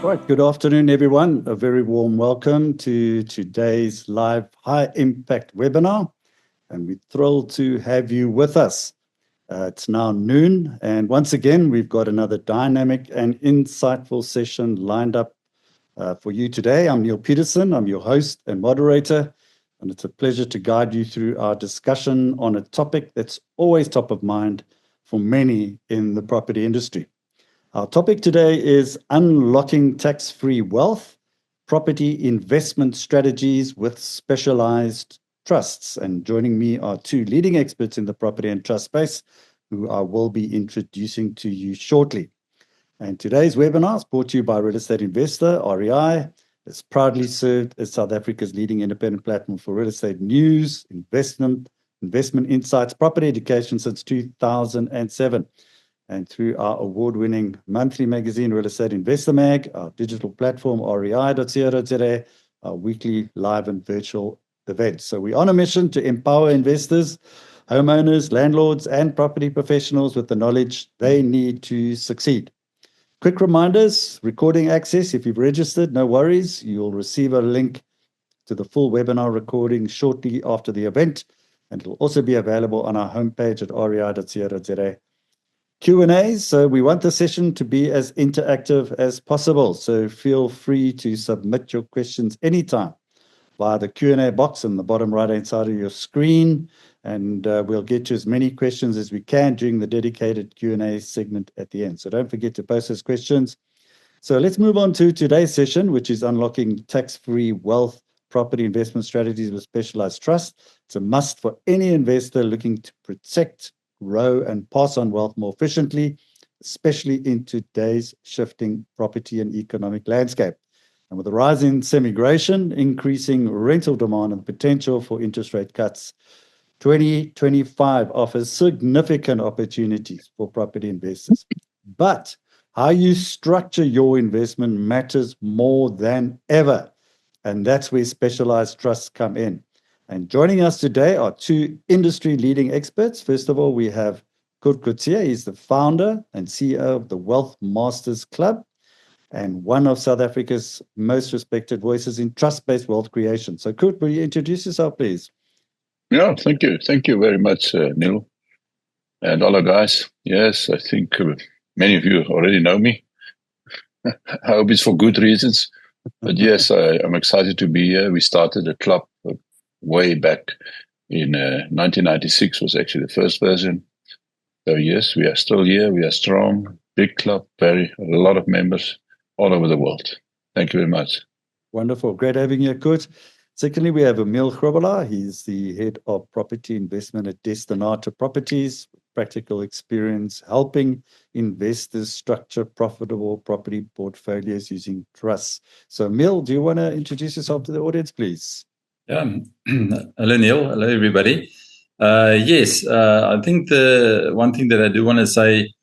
Right, good afternoon, everyone. A very warm welcome to today's live high impact webinar, and we're thrilled to have you with us. It's now noon, and once again, we've got another dynamic and insightful session lined up for you today. I'm Neil Peterson, I'm your host and moderator, and it's a pleasure to guide you through our discussion on a topic that's always top of mind for many in the property industry. Our topic today is unlocking tax-free wealth, property investment strategies with specialized trusts. And joining me are two leading experts in the property and trust space, who I will be introducing to you shortly. And today's webinar is brought to you by Real Estate Investor, REI. It's proudly served as South Africa's leading independent platform for real estate news, investment insights, property education since 2007. And through our award-winning monthly magazine, Real Estate Investor Mag, our digital platform, rei.co.za, our weekly live and virtual events. So we're on a mission to empower investors, homeowners, landlords, and property professionals with the knowledge they need to succeed. Quick reminders, recording access. If you've registered, no worries. You'll receive a link to the full webinar recording shortly after the event, and it'll also be available on our homepage at rei.co.za. Q&As, so we want the session to be as interactive as possible, so feel free to submit your questions anytime via the Q&A box in the bottom right-hand side of your screen, and we'll get to as many questions as we can during the dedicated Q&A segment at the end. So don't forget to post those questions. So let's move on to today's session, which is unlocking tax-free wealth property investment strategies with specialized trust. It's a must for any investor looking to protect, grow, and pass on wealth more efficiently, especially in today's shifting property and economic landscape. And with the rise in immigration, increasing rental demand, and potential for interest rate cuts, 2025 offers significant opportunities for property investors. But how you structure your investment matters more than ever. And that's where specialized trusts come in. And joining us today are two industry-leading experts. First of all, we have Kurt Coetzee. He's the founder and CEO of the Wealth Masters Club and one of South Africa's most respected voices in trust-based wealth creation. So, Kurt, will you introduce yourself, please? Yeah, thank you. Thank you very much, Neil. And all the guys. Yes, I think many of you already know me. I hope it's for good reasons. But yes, I'm excited to be here. We started a club way back in 1996 was actually the first version. So yes, we are still here. We are strong, big club, a lot of members all over the world. Thank you very much. Wonderful. Great having you, Kurt. Secondly, we have Emil Grobelaar. He's the head of property investment at Destinata Properties, practical experience helping investors structure profitable property portfolios using trusts. So, Emil, do you want to introduce yourself to the audience, please? Hello, Neil. Hello, everybody. Yes, I think the one thing that I do want to say,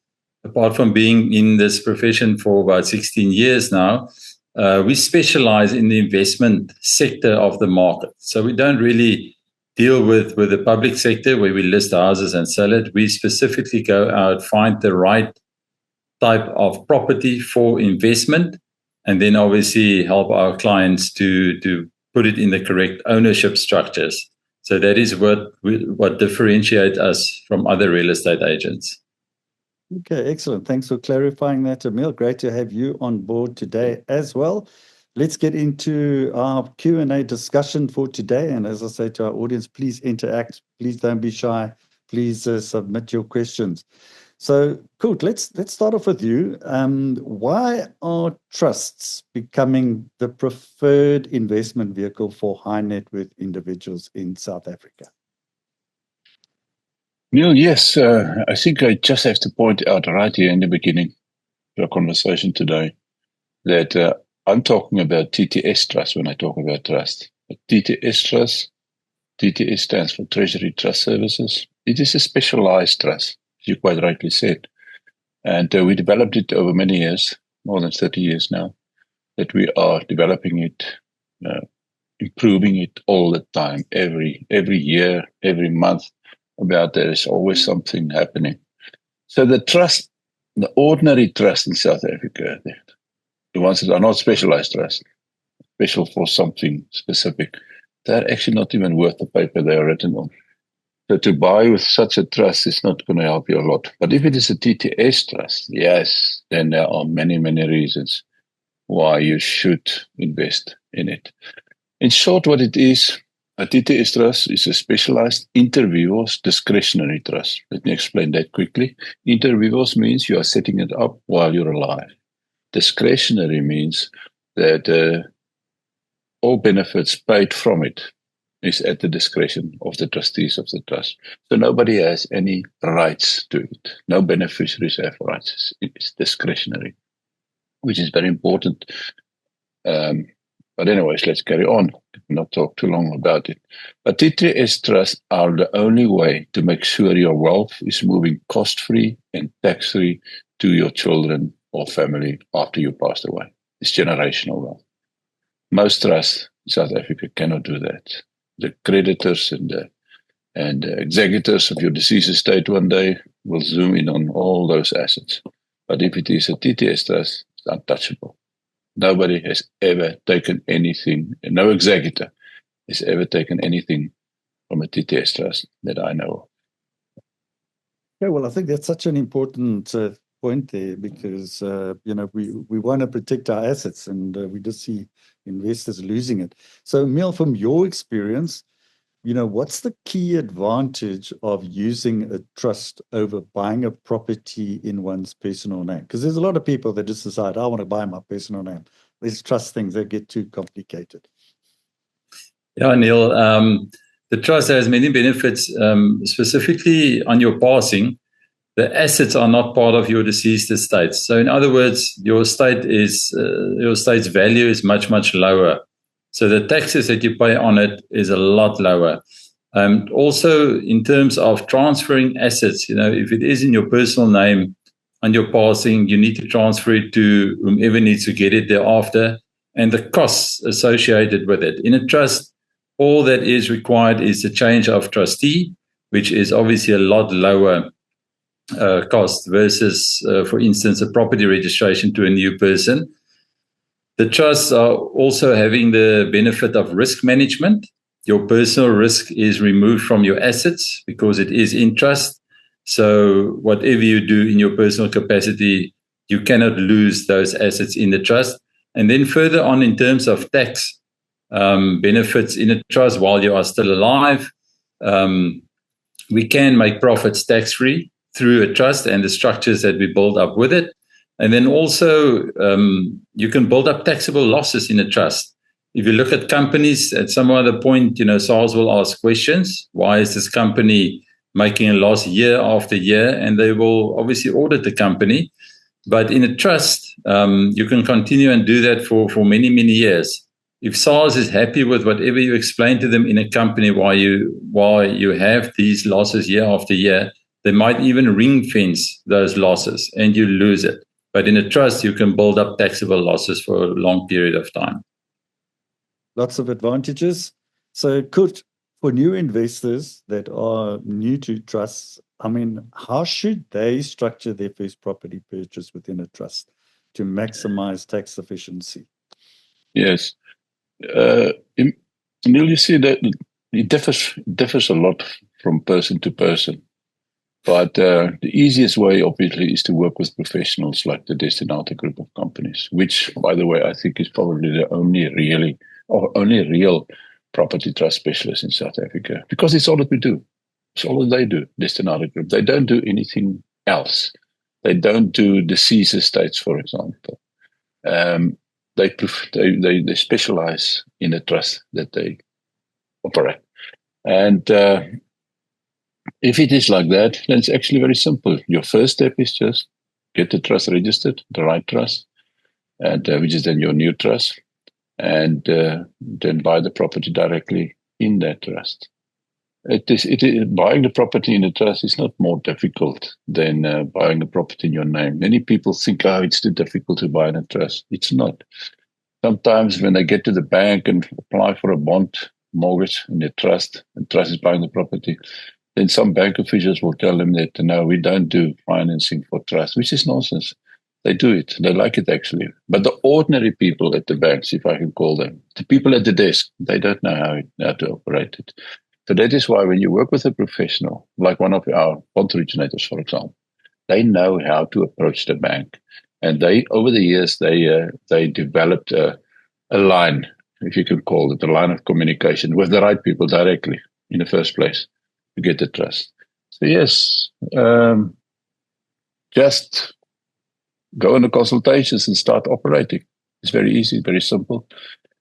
apart from being in this profession for about 16 years now, we specialize in the investment sector of the market. So we don't really deal with the public sector where we list houses and sell it. We specifically go out, find the right type of property for investment, and then obviously help our clients to put it in the correct ownership structures. So that is what differentiates us from other real estate agents. Okay, excellent. Thanks for clarifying that, Emil. Great to have you on board today as well. Let's get into our Q&A discussion for today. And as I say to our audience, please interact. Please don't be shy. Please submit your questions. So, Kurt, let's start off with you. Why are trusts becoming the preferred investment vehicle for high net worth individuals in South Africa? Neil, yes, I think I just have to point out right here in the beginning of our conversation today that I'm talking about TTS trust when I talk about trust. TTS trust, TTS stands for Treasury Trust Services. It is a specialized trust, as you quite rightly said. And we developed it over many years, more than 30 years now, that we are developing it, improving it all the time, every year, every month. About there is always something happening. So the trust, the ordinary trust in South Africa, the ones that are not specialized trusts, special for something specific, they're actually not even worth the paper they are written on. So to buy with such a trust is not going to help you a lot. But if it is a TTS trust, yes, then there are many, many reasons why you should invest in it. In short, what it is, a TTS trust is a specialized inter-vivos discretionary trust. Let me explain that quickly. Inter-vivos means you are setting it up while you're alive. Discretionary means that all benefits paid from it is at the discretion of the trustees of the trust. So nobody has any rights to it. No beneficiaries have rights. It's discretionary, which is very important. But anyways, let's carry on. Not talk too long about it. But TTS trusts are the only way to make sure your wealth is moving cost-free and tax-free to your children or family after you passed away. It's generational wealth. Most trusts in South Africa cannot do that. The creditors and the executors of your deceased estate one day will zoom in on all those assets. But if it is a TTS trust, it's untouchable. Nobody has ever taken anything, no executor has ever taken anything from a TTS trust that I know of. Yeah, well, I think that's such an important point there because, we want to protect our assets and we just see investors losing it. So, Emil, from your experience, what's the key advantage of using a trust over buying a property in one's personal name? Because there's a lot of people that just decide, I want to buy my personal name. These trust things, they get too complicated. Yeah, Neil, the trust has many benefits, specifically on your passing. The assets are not part of your deceased estate. So in other words, your estate's value is much, much lower. So the taxes that you pay on it is a lot lower. Also, in terms of transferring assets, if it is in your personal name on your passing, you need to transfer it to whomever needs to get it thereafter, and the costs associated with it. In a trust, all that is required is the change of trustee, which is obviously a lot lower cost versus, for instance, a property registration to a new person. The trusts are also having the benefit of risk management. Your personal risk is removed from your assets because it is in trust. So whatever you do in your personal capacity, you cannot lose those assets in the trust. And then further on, in terms of tax benefits in a trust while you are still alive, we can make profits tax-free through a trust and the structures that we build up with it. And then also, you can build up taxable losses in a trust. If you look at companies, at some other point, SARS will ask questions. Why is this company making a loss year after year? And they will obviously audit the company. But in a trust, you can continue and do that for many, many years. If SARS is happy with whatever you explain to them in a company why you have these losses year after year, they might even ring fence those losses and you lose it. But in a trust, you can build up taxable losses for a long period of time. Lots of advantages. So for new investors that are new to trusts, how should they structure their first property purchase within a trust to maximize tax efficiency? Yes. Neil, you see that it differs a lot from person to person. But the easiest way, obviously, is to work with professionals like the Destinata group of companies, which, by the way, I think is probably the only real property trust specialist in South Africa, because it's all that we do. It's all that they do, Destinata group. They don't do anything else. They don't do deceased estates, for example. They specialize in the trust that they operate. And if it is like that, then it's actually very simple. Your first step is just get the trust registered, the right trust, and which is then your new trust, and then buy the property directly in that trust. Buying the property in a trust is not more difficult than buying a property in your name. Many people think, it's too difficult to buy in a trust. It's not. Sometimes when they get to the bank and apply for a bond mortgage in the trust, and trust is buying the property, then some bank officials will tell them that, no, we don't do financing for trust, which is nonsense. They do it. They like it, actually. But the ordinary people at the banks, if I can call them, the people at the desk, they don't know how to operate it. So that is why when you work with a professional, like one of our bond originators, for example, they know how to approach the bank. And over the years, they developed a line, if you can call it, a line of communication with the right people directly in the first place to get the trust. So yes, just go on the consultations and start operating. It's very easy, very simple.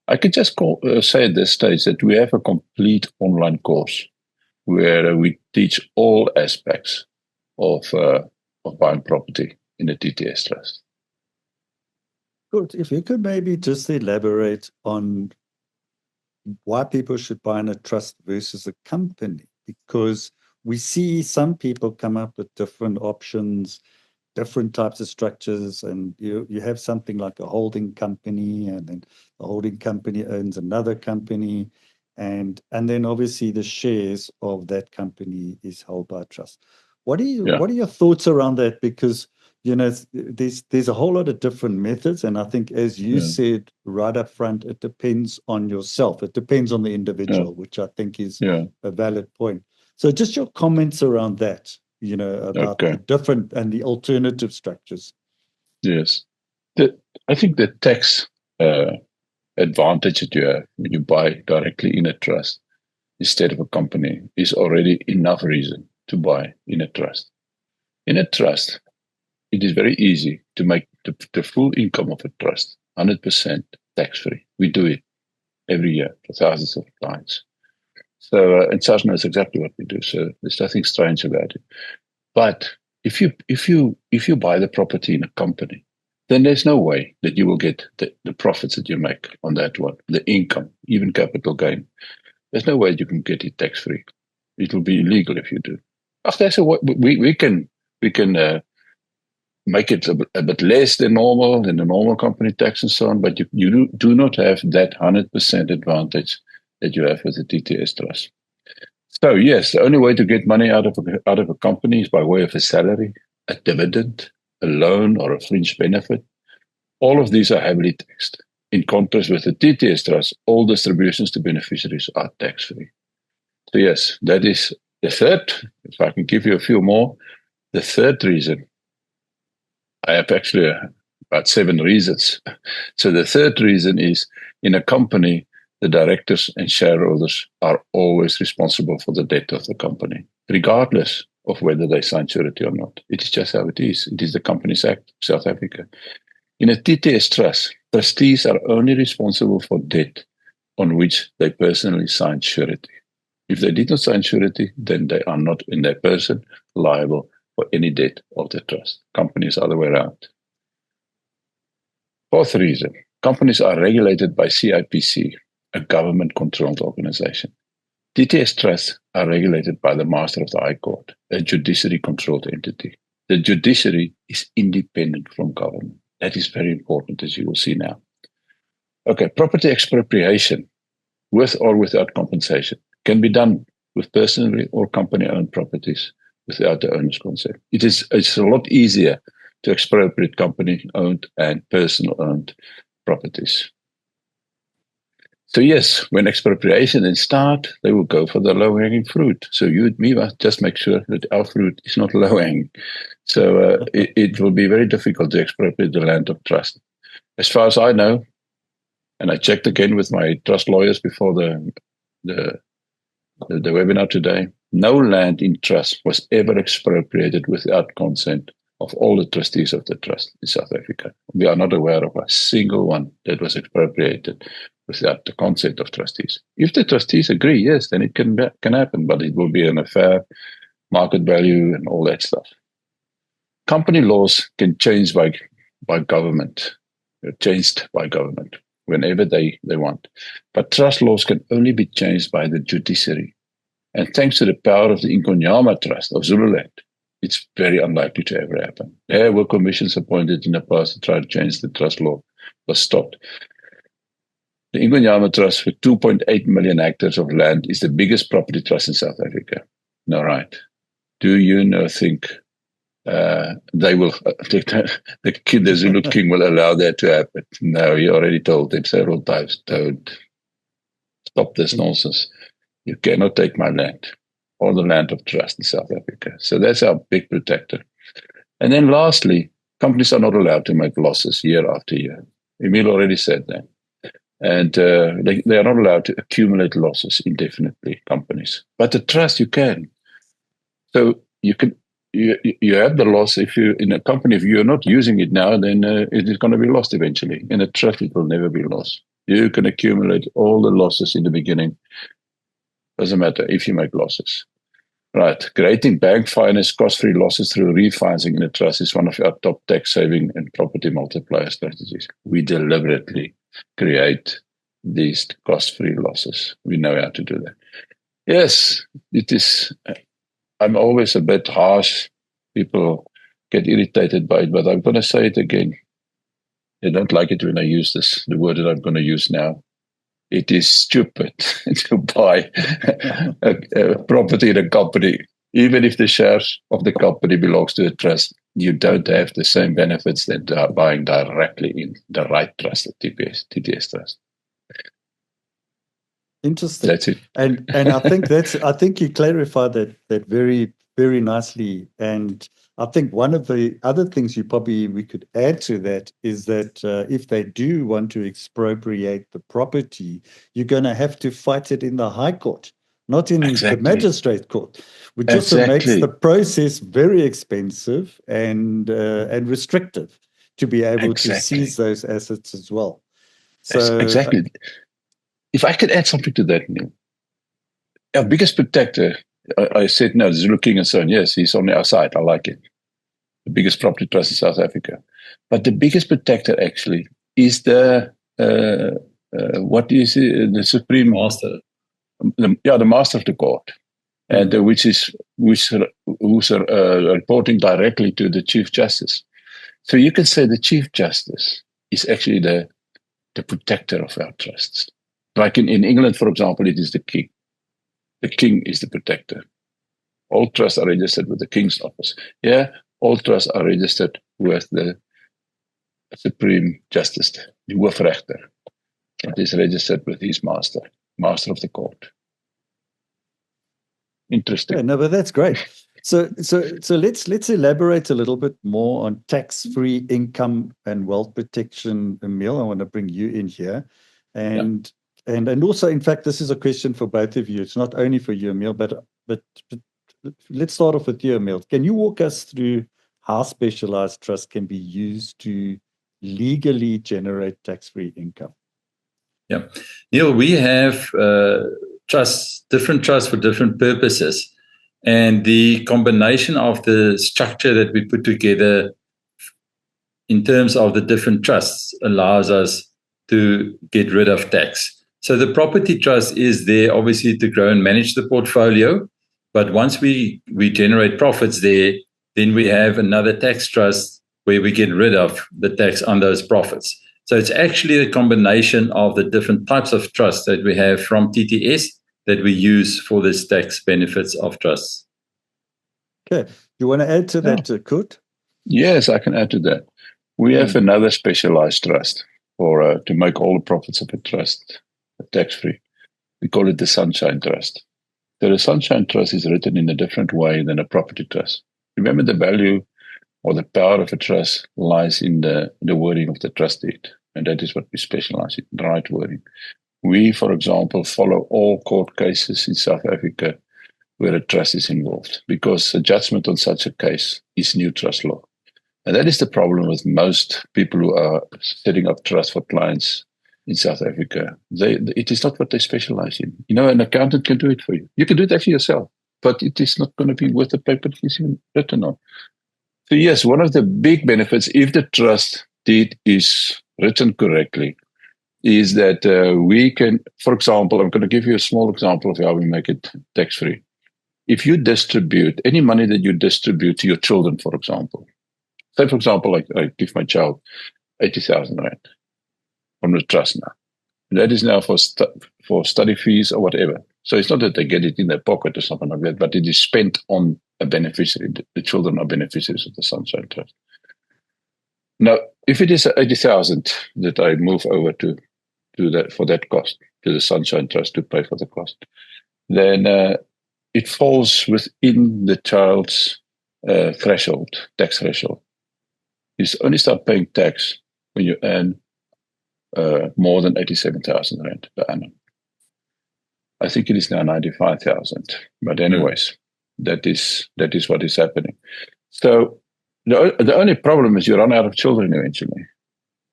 I could just say at this stage that we have a complete online course where we teach all aspects of buying property in a TTS trust. Good. If you could maybe just elaborate on why people should buy in a trust versus a company, because we see some people come up with different options, different types of structures, and you have something like a holding company, and then the holding company owns another company, and then obviously the shares of that company is held by a trust. What are your thoughts around that? Because there's a whole lot of different methods, and I think, as you said right up front, it depends on yourself. It depends on the individual, which I think is a valid point. So just your comments around that, about the different and the alternative structures. Yes. I think the tax advantage that you have when you buy directly in a trust instead of a company is already enough reason to buy in a trust. In a trust, it is very easy to make the full income of a trust 100% tax-free. We do it every year for thousands of clients. So, and Sars knows exactly what we do. So there's nothing strange about it. But if you buy the property in a company, then there's no way that you will get the profits that you make on that one, the income, even capital gain. There's no way you can get it tax-free. It will be illegal if you do. We can make it a bit less than the normal company tax and so on, but you do not have that 100% advantage that you have with the TTS trust. So yes, the only way to get money out of a company is by way of a salary, a dividend, a loan, or a fringe benefit. All of these are heavily taxed. In contrast with the TTS trust, all distributions to beneficiaries are tax-free. So yes, that is the third. If I can give you a few more, the third reason. I have actually about 7 reasons. So the third reason is, in a company, the directors and shareholders are always responsible for the debt of the company, regardless of whether they sign surety or not. It is just how it is. It is the Companies Act of South Africa. In a TTS trust, trustees are only responsible for debt on which they personally sign surety. If they did not sign surety, then they are not in their person liable for any debt of the trust. Companies are the other way around. Fourth reason, companies are regulated by CIPC, a government-controlled organization. TTS trusts are regulated by the Master of the High Court, a judiciary-controlled entity. The judiciary is independent from government. That is very important, as you will see now. Okay, property expropriation, with or without compensation, can be done with personally or company-owned properties without the owner's consent. It's a lot easier to expropriate company-owned and personal-owned properties. So yes, when expropriation then start, they will go for the low-hanging fruit. So you and me must just make sure that our fruit is not low-hanging. So it will be very difficult to expropriate the land of trust. As far as I know, and I checked again with my trust lawyers before the webinar today, no land in trust was ever expropriated without consent of all the trustees of the trust in South Africa. We are not aware of a single one that was expropriated without the consent of trustees. If the trustees agree, yes, then it can happen, but it will be an affair, market value, and all that stuff. Company laws can change by government. They're changed by government whenever they want. But trust laws can only be changed by the judiciary. And thanks to the power of the Inkonyama Trust of Zululand, it's very unlikely to ever happen. There were commissions appointed in the past to try to change the trust law, was stopped. The Inkonyama Trust, with 2.8 million hectares of land, is the biggest property trust in South Africa. No, right. Do you think they will, the Zulu king will allow that to happen. No, he already told them several times, don't stop this nonsense. You cannot take my land or the land of trust in South Africa. So that's our big protector. And then lastly, companies are not allowed to make losses year after year. Emil already said that. And they are not allowed to accumulate losses indefinitely, companies. But the trust, you can. So you have the loss if you in a company. If you're not using it now, then it is going to be lost eventually. In a trust, it will never be lost. You can accumulate all the losses in the beginning. Doesn't matter if you make losses. Right. Creating bank finance cost-free losses through refinancing in a trust is one of our top tax saving and property multiplier strategies. We deliberately create these cost-free losses. We know how to do that. Yes, it is. I'm always a bit harsh. People get irritated by it, but I'm going to say it again. They don't like it when I use the word that I'm going to use now. It is stupid to buy a property in a company. Even if the shares of the company belongs to a trust, you don't have the same benefits that buying directly in the right trust, the TTS trust. Interesting. That's it. And I think you clarified that very, very nicely. And I think one of the other things we could add to that is that if they do want to expropriate the property, you're going to have to fight it in the High Court, not in the Magistrate Court, which also makes the process very expensive and restrictive to be able to seize those assets as well. So exactly. If I could add something to that, Neil, our biggest protector. I said, no, Zulu King and so on. Yes, he's on our side. I like it. The biggest property trust in South Africa. But the biggest protector actually is the the Supreme Master. The Master of the Court, and who's reporting directly to the Chief Justice. So you can say the Chief Justice is actually the protector of our trusts. Like in England, for example, it is the King. The King is the protector. All trusts are registered with the King's office. Yeah, all trusts are registered with the Supreme Justice, the Hoofregter. It is registered with his master of the court. Interesting. Yeah, no, but that's great. So let's elaborate a little bit more on tax-free income and wealth protection, Emil. I want to bring you in here, and also, in fact, this is a question for both of you. It's not only for you, Emil, but let's start off with you, Emil. Can you walk us through how specialized trust can be used to legally generate tax-free income? Yeah, Neil, we have different trusts for different purposes. And the combination of the structure that we put together in terms of the different trusts allows us to get rid of tax. So the property trust is there obviously to grow and manage the portfolio. But once we generate profits there, then we have another tax trust where we get rid of the tax on those profits. So it's actually a combination of the different types of trusts that we have from TTS that we use for this tax benefits of trusts. Okay. You want to add to that, Kurt? Yes, I can add to that. We have another specialized trust to make all the profits of a trust tax-free. We call it the Sunshine Trust. So the Sunshine Trust is written in a different way than a property trust. Remember, the value or the power of a trust lies in the wording of the trust deed. And that is what we specialize in, the right wording. We, for example, follow all court cases in South Africa where a trust is involved, because a judgment on such a case is new trust law. And that is the problem with most people who are setting up trust for clients in South Africa. It is not what they specialize in. You know, an accountant can do it for you. You can do it actually yourself, but it is not going to be worth the paper it is written on. So yes, one of the big benefits, if the trust deed is written correctly, is that we can, for example, I'm going to give you a small example of how we make it tax-free. If you distribute any money that you distribute to your children, for example, say, for example, like I give my child 80,000 rand from the trust now. That is now for study fees or whatever. So it's not that they get it in their pocket or something like that, but it is spent on a beneficiary. The children are beneficiaries of the Sunshine Trust. Now, if it is 80,000 that I move over to that for that cost, to the Sunshine Trust to pay for the cost, then it falls within the child's threshold, tax threshold. You only start paying tax when you earn more than 87,000 rand per annum. I think it is now 95,000. But anyways, that is what is happening. So the only problem is you run out of children eventually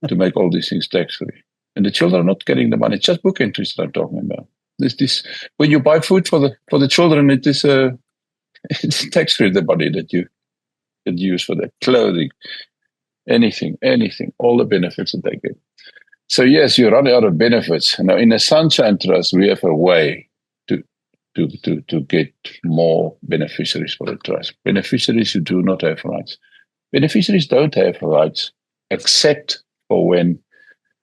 to make all these things tax-free. And the children are not getting the money. It's just book entries that I'm talking about. This when you buy food for the children, it is it's tax-free, the money that you use for their clothing, anything, all the benefits that they get. So yes, you run out of benefits. Now in the Sunshine Trust, we have a way to get more beneficiaries for the trust. Beneficiaries who do not have rights. Beneficiaries don't have rights except for when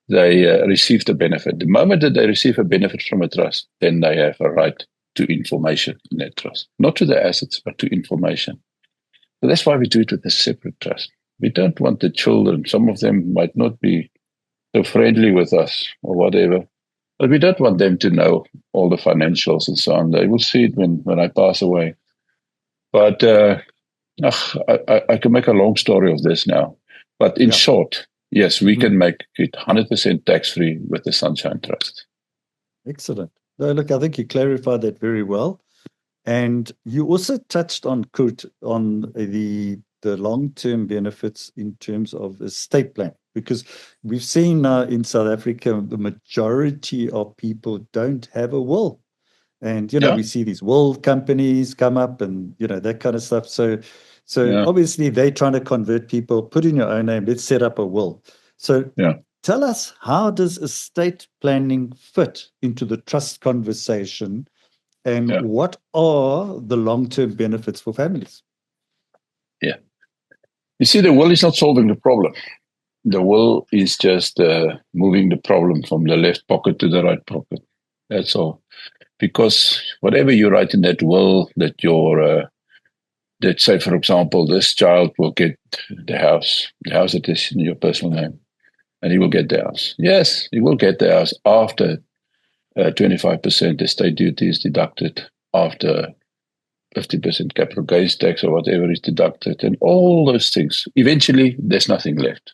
they receive the benefit. The moment that they receive a benefit from a trust, then they have a right to information in that trust. Not to the assets, but to information. So that's why we do it with a separate trust. We don't want the children, some of them might not be so friendly with us or whatever, but we don't want them to know all the financials and so on. They will see it when I pass away. But I can make a long story of this now. But in short, yes, we can make it 100% tax-free with the Sunshine Trust. Excellent. No, look, I think you clarified that very well. And you also touched on, Kurt, on the long-term benefits in terms of estate planning, because we've seen now in South Africa, the majority of people don't have a will. And, we see these will companies come up and, that kind of stuff. So obviously they're trying to convert people, put in your own name, let's set up a will. So tell us, how does estate planning fit into the trust conversation, and what are the long-term benefits for families? Yeah. You see, the will is not solving the problem. The will is just moving the problem from the left pocket to the right pocket. That's all. Because whatever you write in that will, that let's say, for example, this child will get the house that is in your personal name, and he will get the house. Yes, he will get the house after 25% estate duty is deducted, after 50% capital gains tax or whatever is deducted, and all those things. Eventually, there's nothing left.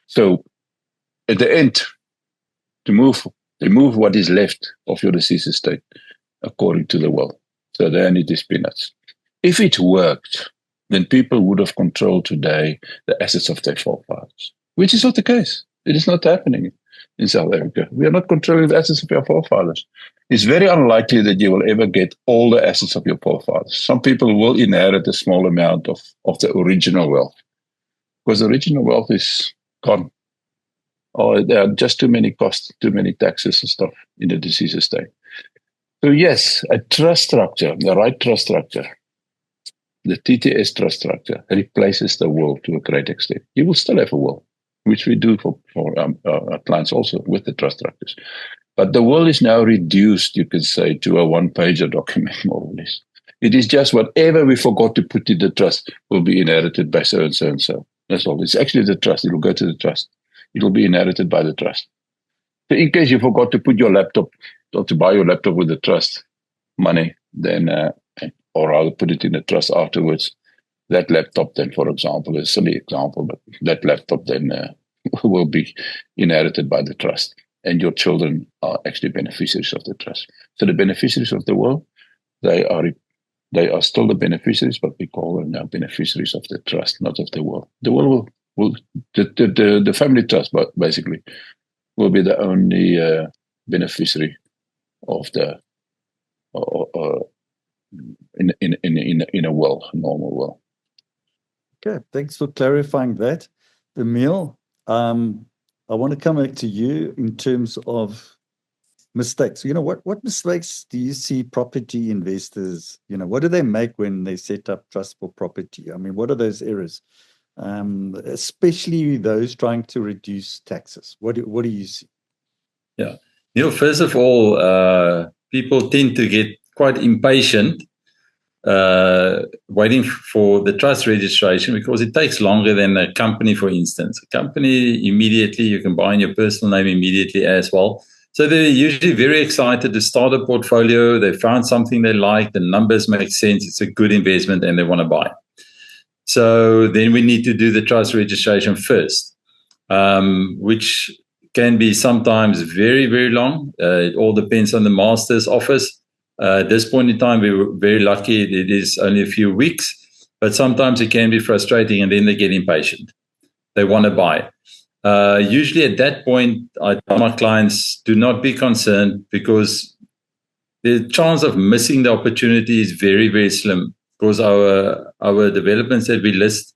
So at the end, they move what is left of your deceased estate according to the will. So then it is peanuts. If it worked, then people would have controlled today the assets of their forefathers, which is not the case. It is not happening in South Africa. We are not controlling the assets of your forefathers. It's very unlikely that you will ever get all the assets of your forefathers. Some people will inherit a small amount of the original wealth, because the original wealth is gone. Or there are just too many costs, too many taxes and stuff in the deceased estate. So yes, a trust structure, the right trust structure, the TTS trust structure, replaces the will to a great extent. You will still have a will, which we do for our clients also with the trust structures. But the will is now reduced, you can say, to a one-pager document, more or less. It is just whatever we forgot to put in the trust will be inherited by so and so and so. That's all. It's actually the trust. It will go to the trust. It will be inherited by the trust. So in case you forgot to put your laptop, or to buy your laptop with the trust money, then, or rather put it in the trust afterwards, that laptop then, for example, is a silly example, but that laptop then will be inherited by the trust. And your children are actually beneficiaries of the trust. So the beneficiaries of the will, they are still the beneficiaries, but we call them now beneficiaries of the trust, not of the will. The will the family trust, but basically, will be the only beneficiary of the in a will, normal will. Okay, thanks for clarifying that, Emile. I want to come back to you in terms of mistakes. What mistakes do you see property investors, what do they make when they set up trust for property? I mean, what are those errors? Especially those trying to reduce taxes. What do you see? Yeah. First of all, people tend to get quite impatient waiting for the trust registration because it takes longer than a company, for instance. A company, immediately, you can buy in your personal name immediately as well. So they're usually very excited to start a portfolio. They found something they like, the numbers make sense, it's a good investment, and they want to buy. So then we need to do the trust registration first, which can be sometimes very, very long. It all depends on the master's office. At this point in time, we were very lucky. It is only a few weeks, but sometimes it can be frustrating, and then they get impatient. They want to buy. Usually at that point, I tell my clients, do not be concerned, because the chance of missing the opportunity is very, very slim, because our developments that we list,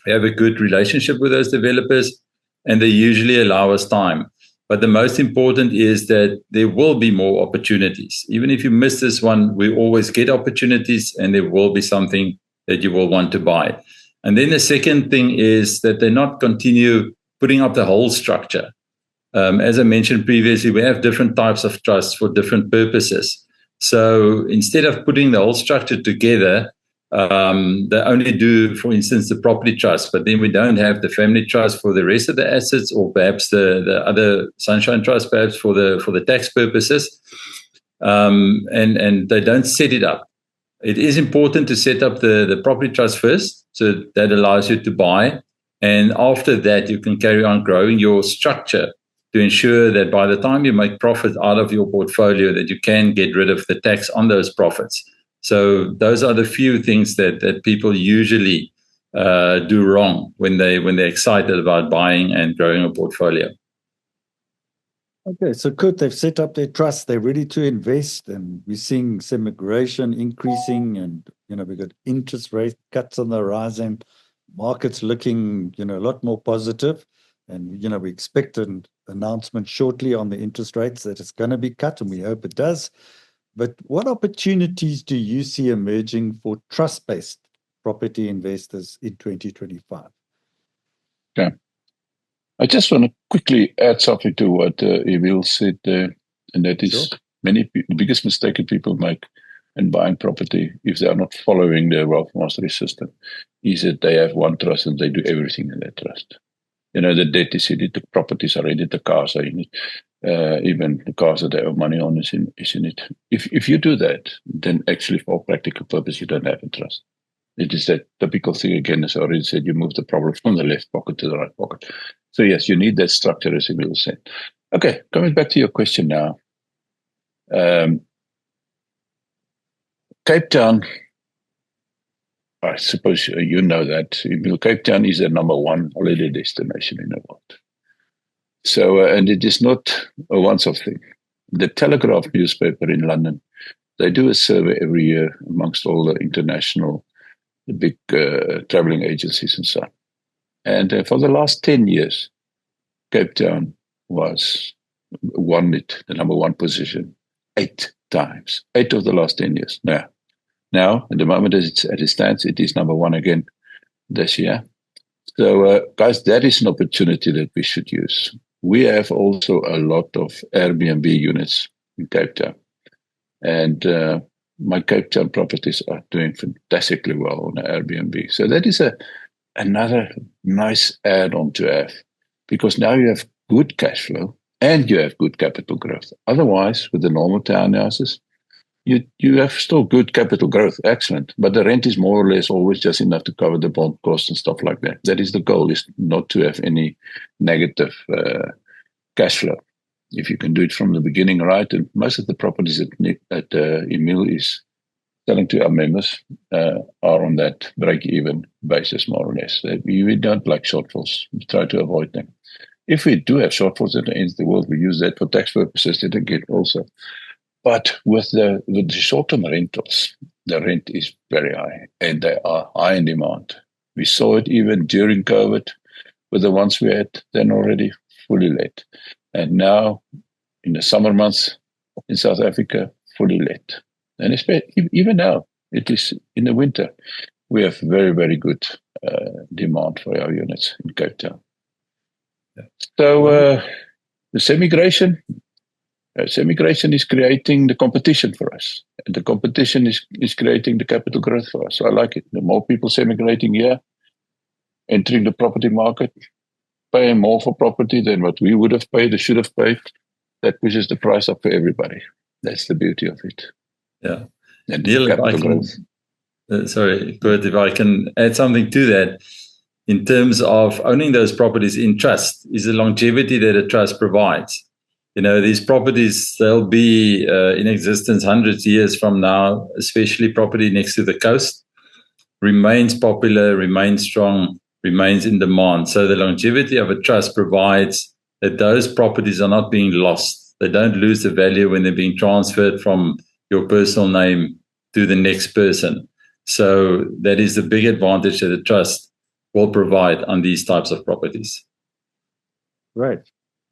we have a good relationship with those developers, and they usually allow us time. But the most important is that there will be more opportunities. Even if you miss this one, we always get opportunities, and there will be something that you will want to buy. And then the second thing is that they not continue putting up the whole structure. As I mentioned previously, we have different types of trusts for different purposes. So instead of putting the whole structure together, they only do, for instance, the property trust, but then we don't have the family trust for the rest of the assets, or perhaps the other sunshine trust, perhaps for the tax purposes, and they don't set it up. It is important to set up the property trust first, so that allows you to buy, and after that you can carry on growing your structure to ensure that by the time you make profit out of your portfolio, that you can get rid of the tax on those profits. So those are the few things that people usually do wrong when they're excited about buying and growing a portfolio. Okay, so good. They've set up their trust. They're ready to invest, and we're seeing some migration increasing, and we've got interest rate cuts on the horizon. Markets looking a lot more positive, and we expect an announcement shortly on the interest rates that it's going to be cut, and we hope it does. But what opportunities do you see emerging for trust-based property investors in 2025? Okay. I just want to quickly add something to what Emil said there, and that is the biggest mistake that people make in buying property, if they are not following the wealth mastery system, is that they have one trust and they do everything in that trust. The debt is in it, the properties are in it, the cars are in it. Even the cars that they owe money on is in it. If you do that, then actually for all practical purpose, you don't have a trust. It is that typical thing again, as I already said, you move the problem from the left pocket to the right pocket. So yes, you need that structure, as Emil said. Okay, coming back to your question now. Cape Town, I suppose you know that. Cape Town is the number one holiday destination in the world. So, and it is not a once-off thing. The Telegraph newspaper in London, they do a survey every year amongst all the international, the big traveling agencies and so on. And for the last 10 years, Cape Town won it, the number one position, 8 times. 8 of the last 10 years. Now, at the moment as it stands, it is number one again this year. So, guys, that is an opportunity that we should use. We have also a lot of Airbnb units in Cape Town. And my Cape Town properties are doing fantastically well on Airbnb. So that is another nice add-on to have, because now you have good cash flow and you have good capital growth. Otherwise, with the normal townhouses, you have still good capital growth, excellent, but the rent is more or less always just enough to cover the bond costs and stuff like that. That is the goal, is not to have any negative cash flow. If you can do it from the beginning right, and most of the properties that Emil is selling to our members are on that break-even basis, more or less. We don't like shortfalls. We try to avoid them. If we do have shortfalls at the end of the world, we use that for tax purposes that again also. But with the short-term rentals, the rent is very high, and they are high in demand. We saw it even during COVID with the ones we had then already fully let. And now, in the summer months in South Africa, fully let. And even now, it is in the winter, we have very, very good demand for our units in Cape Town. So, the migration, So immigration is creating the competition for us. And the competition is creating the capital growth for us. So I like it. The more people emigrating here, entering the property market, paying more for property than what we would have paid or should have paid, that pushes the price up for everybody. That's the beauty of it. Yeah. And Neil, capital growth. Sorry, Kurt, if I can add something to that, in terms of owning those properties in trust, is the longevity that a trust provides. These properties, they'll be in existence hundreds of years from now, especially property next to the coast, remains popular, remains strong, remains in demand. So the longevity of a trust provides that those properties are not being lost. They don't lose the value when they're being transferred from your personal name to the next person. So that is the big advantage that a trust will provide on these types of properties. Right.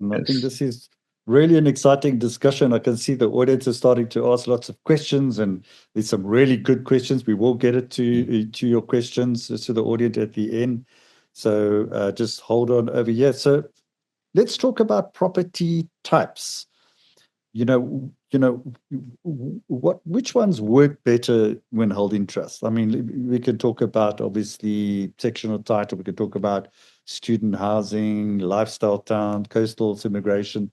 And I think this is really an exciting discussion. I can see the audience is starting to ask lots of questions, and there's some really good questions. We will get it to your questions to the audience at the end. So just hold on over here. So let's talk about property types. Which ones work better when held in trust? I mean, we can talk about obviously sectional title. We can talk about student housing, lifestyle town, coastal immigration.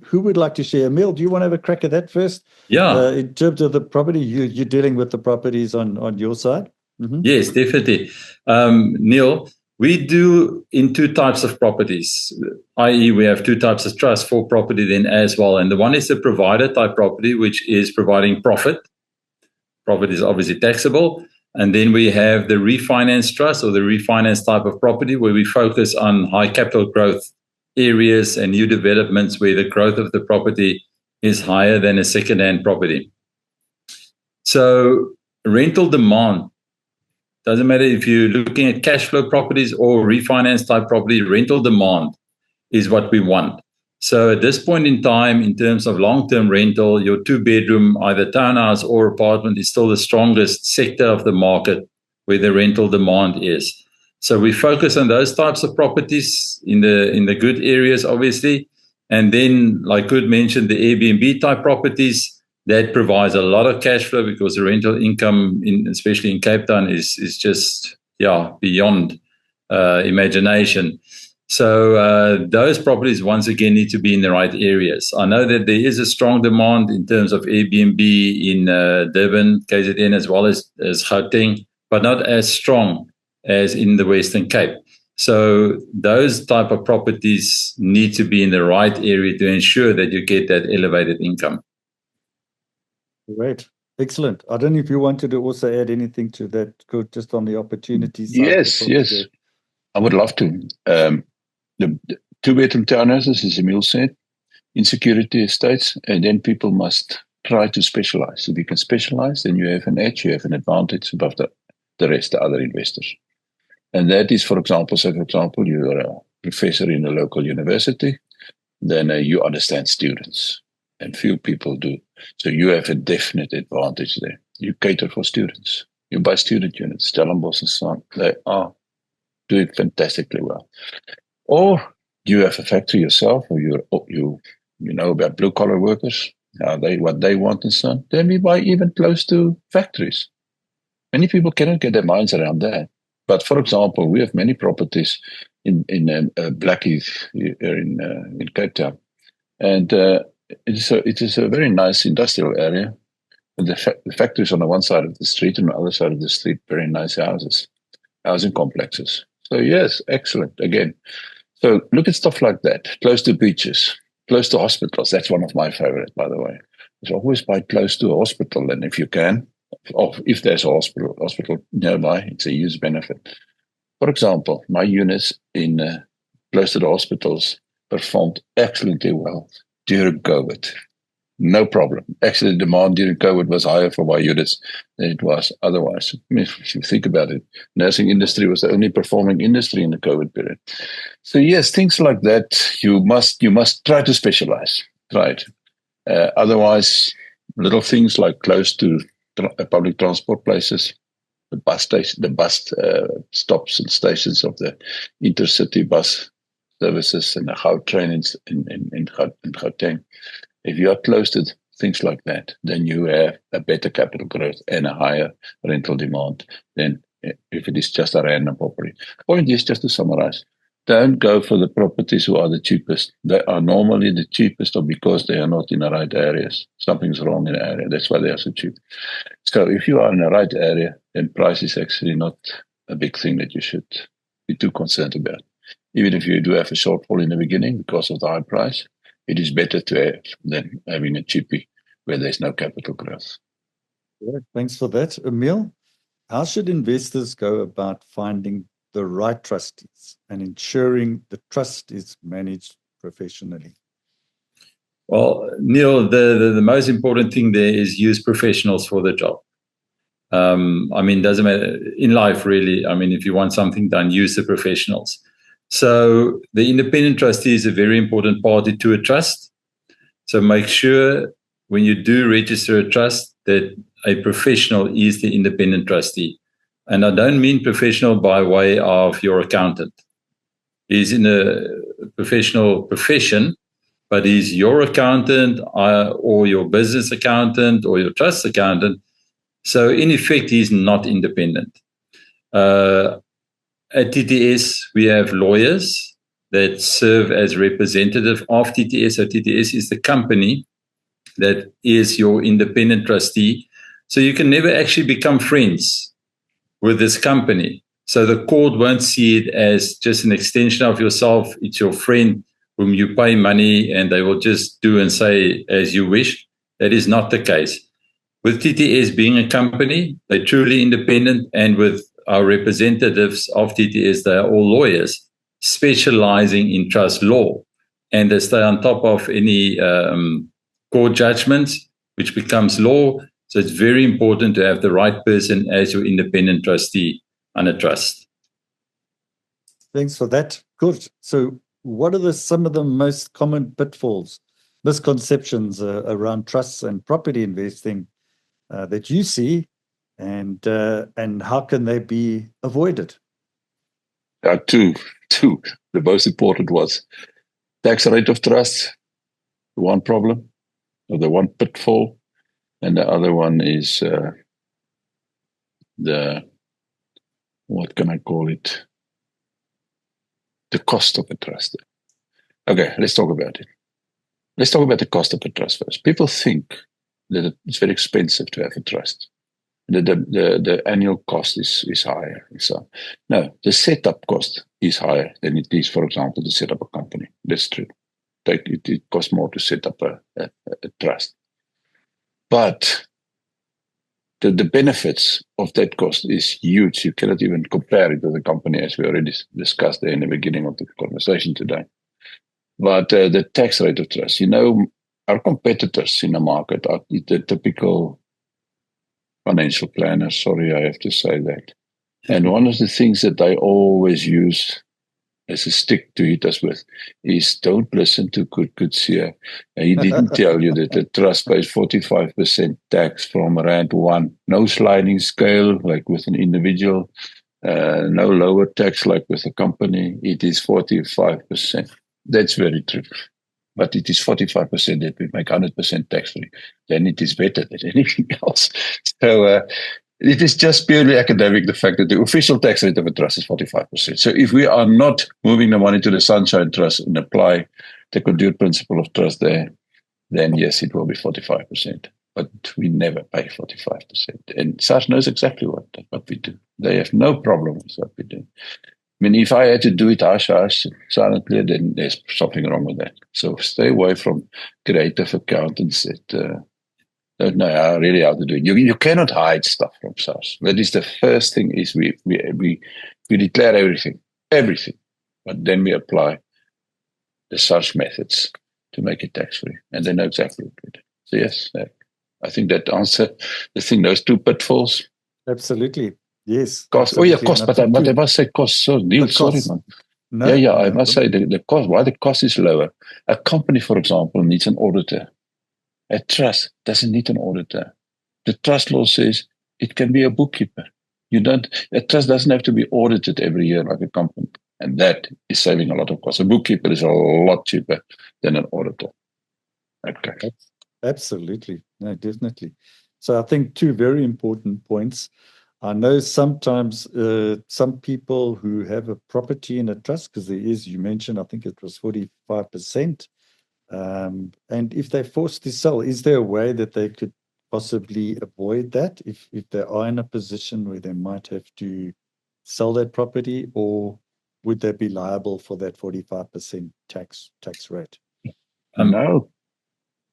Who would like to share? Emil, do you want to have a crack at that first? Yeah. In terms of the property, you're dealing with the properties on your side? Mm-hmm. Yes, definitely. Neil, we do in two types of properties, i.e. we have two types of trust for property then as well. And the one is the provider type property, which is providing profit. Profit is obviously taxable. And then we have the refinance trust or the refinance type of property where we focus on high capital growth areas and new developments where the growth of the property is higher than a second-hand property. So rental demand, doesn't matter if you're looking at cash flow properties or refinance type property, rental demand is what we want. So at this point in time, in terms of long-term rental, your two-bedroom, either townhouse or apartment is still the strongest sector of the market where the rental demand is. So we focus on those types of properties in the good areas, obviously. And then, like Kurt mentioned, the Airbnb type properties, that provides a lot of cash flow because the rental income, especially in Cape Town, is just beyond imagination. So those properties, once again, need to be in the right areas. I know that there is a strong demand in terms of Airbnb in Durban, KZN, as well as Gauteng, but not as strong as in the Western Cape. So those type of properties need to be in the right area to ensure that you get that elevated income. Great. Excellent. I don't know if you wanted to also add anything to that, Kurt, just on the opportunities side. Yes. I would love to. The two-bedroom townhouses, as Emil said, insecurity estates, and then people must try to specialize. If you can specialize, then you have an edge, you have an advantage above the rest, the other investors. And that is, for example, you're a professor in a local university, then you understand students, and few people do. So you have a definite advantage there. You cater for students. You buy student units, Stellenbosch and so on. They are doing fantastically well. Or you have a factory yourself, or you know about blue-collar workers, what they want and so on. Then we buy even close to factories. Many people cannot get their minds around that. But for example, we have many properties in Blackheath in Cape Town, and it is a very nice industrial area. And the factories on the one side of the street, and on the other side of the street, very nice housing complexes. So yes, excellent. Again, so look at stuff like that, close to beaches, close to hospitals. That's one of my favorites, by the way. It's always buy close to a hospital, and if you can, or if there's a hospital nearby, it's a huge benefit. For example, my units in close to the hospitals performed excellently well during COVID. No problem. Actually, the demand during COVID was higher for my units than it was otherwise. I mean, if you think about it, nursing industry was the only performing industry in the COVID period. So yes, things like that, you must try to specialize. Try it. Otherwise, little things like close to public transport places, the bus stops and stations of the intercity bus services and the Gautrain in Gauteng. If you are close to things like that, then you have a better capital growth and a higher rental demand than if it is just a random property. Point is, just to summarize, don't go for the properties who are the cheapest. They are normally the cheapest or because they are not in the right areas. Something's wrong in the area. That's why they are so cheap. So if you are in the right area, then price is actually not a big thing that you should be too concerned about. Even if you do have a shortfall in the beginning because of the high price, it is better to have than having a cheapie where there's no capital growth. Yeah, thanks for that. Emil, how should investors go about finding the right trustees and ensuring the trust is managed professionally? Well, Neil, the most important thing there is use professionals for the job. Doesn't matter in life, really. If you want something done, use the professionals. So the independent trustee is a very important party to a trust. So make sure when you do register a trust that a professional is the independent trustee. And I don't mean professional by way of your accountant. He's in a professional profession, but he's your accountant or your business accountant or your trust accountant. So in effect, he's not independent. At TTS, we have lawyers that serve as representative of TTS. So TTS is the company that is your independent trustee. So you can never actually become friends with this company. So the court won't see it as just an extension of yourself. It's your friend whom you pay money and they will just do and say as you wish. That is not the case. With TTS being a company, they're truly independent, and with our representatives of TTS, they are all lawyers specializing in trust law, and they stay on top of any court judgments, which becomes law. So it's very important to have the right person as your independent trustee on a trust. Thanks for that. Good. So what are some of the most common pitfalls, misconceptions around trusts and property investing that you see, and how can they be avoided? Two. The most important was tax rate of trust, one problem, or the one pitfall, and the other one is what can I call it? The cost of a trust. Okay, let's talk about it. Let's talk about the cost of a trust first. People think that it's very expensive to have a trust. The annual cost is higher. So no, the setup cost is higher than it is, for example, to set up a company. That's true. It costs more to set up a trust. But the benefits of that cost is huge. You cannot even compare it with a company, as we already discussed there in the beginning of the conversation today. But the tax rate of trust, our competitors in the market are the typical financial planners. Sorry, I have to say that. And one of the things that I always use as a stick to hit us with is don't listen to good Sia. He didn't tell you that the trust pays 45% tax from Rand 1. No sliding scale like with an individual. No lower tax like with a company. It is 45%. That's very true. But it is 45% that we make 100% tax-free. Then it is better than anything else. So it is just purely academic, the fact that the official tax rate of a trust is 45%. So if we are not moving the money to the Sunshine Trust and apply the conduit principle of trust there, then yes, it will be 45%. But we never pay 45%. And SARS knows exactly what we do. They have no problem with what we do. If I had to do it hush, silently, then there's something wrong with that. So stay away from creative accountants that don't know how to do it. You cannot hide stuff from SARS. That is the first thing. Is we declare everything, but then we apply the SARS methods to make it tax free, and they know exactly what we do. So yes, I think that answers the thing. Those two pitfalls. Absolutely. Yes. Cost. Oh yeah, cost. But I must say cost. So Neil, sorry, man. No, I must say the cost. Why the cost is lower? A company, for example, needs an auditor. A trust doesn't need an auditor. The trust law says it can be a bookkeeper. A trust doesn't have to be audited every year like a company. And that is saving a lot of costs. A bookkeeper is a lot cheaper than an auditor. Okay. Absolutely. No, definitely. So I think two very important points. I know sometimes some people who have a property in a trust, because there is, you mentioned, I think it was 45%. And if they're forced to sell, is there a way that they could possibly avoid that if they are in a position where they might have to sell that property, or would they be liable for that 45% tax rate? No,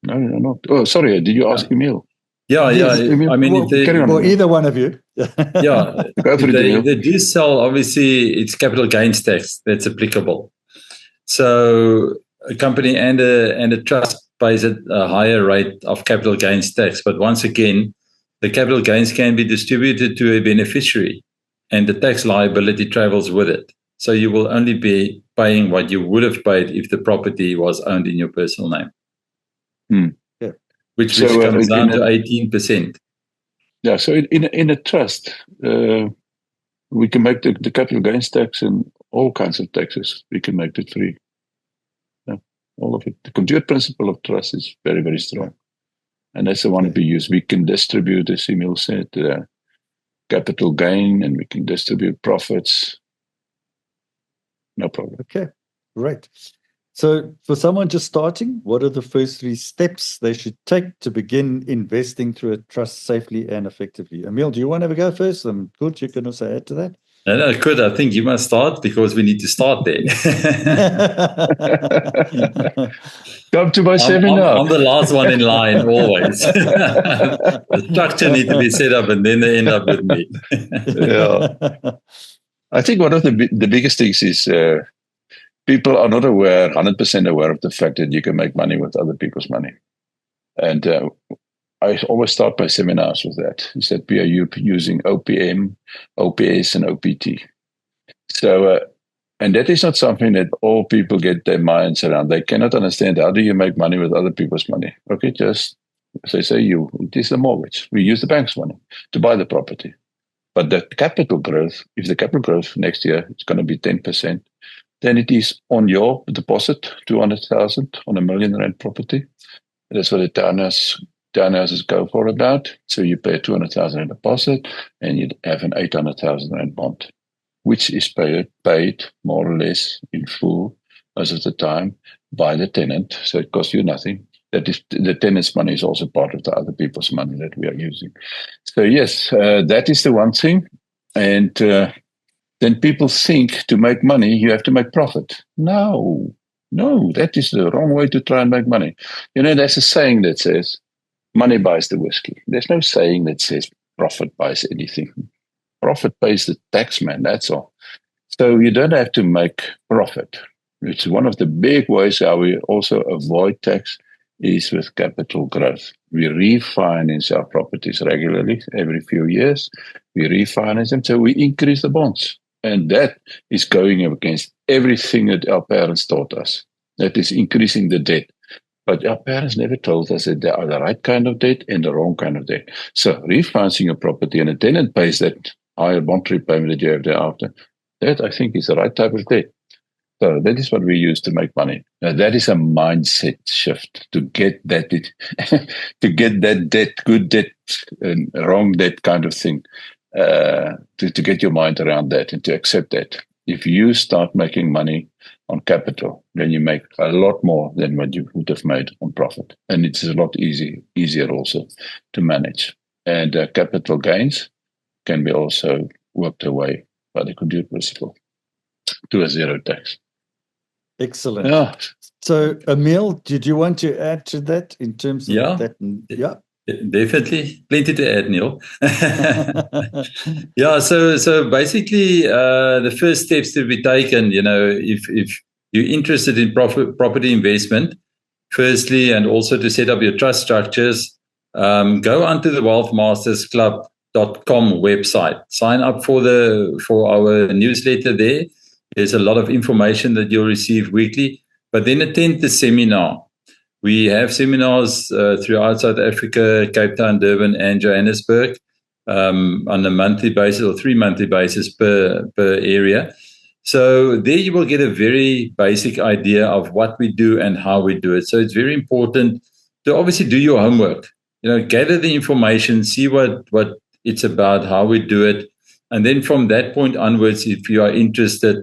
not. Oh, sorry. Did you ask Emil? Yeah. Emil, I mean, well, either one of you. Yeah, Go for it, they do sell. Obviously, it's capital gains tax that's applicable. So a company and a trust pays a higher rate of capital gains tax. But once again, the capital gains can be distributed to a beneficiary, and the tax liability travels with it. So you will only be paying what you would have paid if the property was owned in your personal name. Yeah. Which comes down to 18%. Yeah, so in a trust, we can make the capital gains tax and all kinds of taxes. We can make it free. Yeah, all of it. The conduit principle of trust is very, very strong. And that's the one that we use. We can distribute, as Emil said, capital gain, and we can distribute profits. No problem. Okay, great. So for someone just starting, what are the first 3 steps they should take to begin investing through a trust safely and effectively? Emil, do you want to go first? And good, you can also add to that. No, good. I think you must start because we need to start there. Come to my seminar. I'm the last one in line, always. The structure needs to be set up, and then they end up with me. Yeah. I think one of the biggest things is people are not 100% aware of the fact that you can make money with other people's money. And I always start my seminars with that. Is that we are using OPM, OPS, and OPT. So, and that is not something that all people get their minds around. They cannot understand, how do you make money with other people's money? Okay, just, as I say, it is the mortgage. We use the bank's money to buy the property. But the capital growth, if the capital growth next year is going to be 10%, then it is on your deposit, 200,000 on a R1 million property. That's what the townhouses go for about. So you pay 200,000 deposit, and you have an 800,000 rand bond, which is paid more or less in full most of the time by the tenant. So it costs you nothing. That is, the tenant's money is also part of the other people's money that we are using. So yes, that is the one thing. And then people think to make money, you have to make profit. No, that is the wrong way to try and make money. You know, there's a saying that says, money buys the whiskey. There's no saying that says profit buys anything. Profit pays the tax man, that's all. So you don't have to make profit. It's one of the big ways how we also avoid tax is with capital growth. We refinance our properties regularly, every few years. We refinance them, so we increase the bonds. And that is going against everything that our parents taught us. That is increasing the debt. But our parents never told us that there are the right kind of debt and the wrong kind of debt. So refinancing a property and a tenant pays that higher bond repayment that you have thereafter, that I think is the right type of debt. So that is what we use to make money. Now that is a mindset shift to get that to get that debt, good debt and wrong debt kind of thing, to get your mind around that and to accept that. If you start making money on capital, then you make a lot more than what you would have made on profit. And it's a lot easier also to manage. And capital gains can be also worked away by the conduit principle to a zero tax. Excellent. Yeah. So, Emil, did you want to add to that in terms of that? Yeah. Definitely. Plenty to add, Neil. Yeah, so basically the first steps to be taken, you know, if you're interested in property investment, firstly, and also to set up your trust structures, go onto the wealthmastersclub.com website. Sign up for our newsletter there. There's a lot of information that you'll receive weekly, but then attend the seminar. We have seminars throughout South Africa, Cape Town, Durban, and Johannesburg on a monthly basis or 3 monthly basis per area. So there you will get a very basic idea of what we do and how we do it. So it's very important to obviously do your homework. Gather the information, see what it's about, how we do it. And then from that point onwards, if you are interested,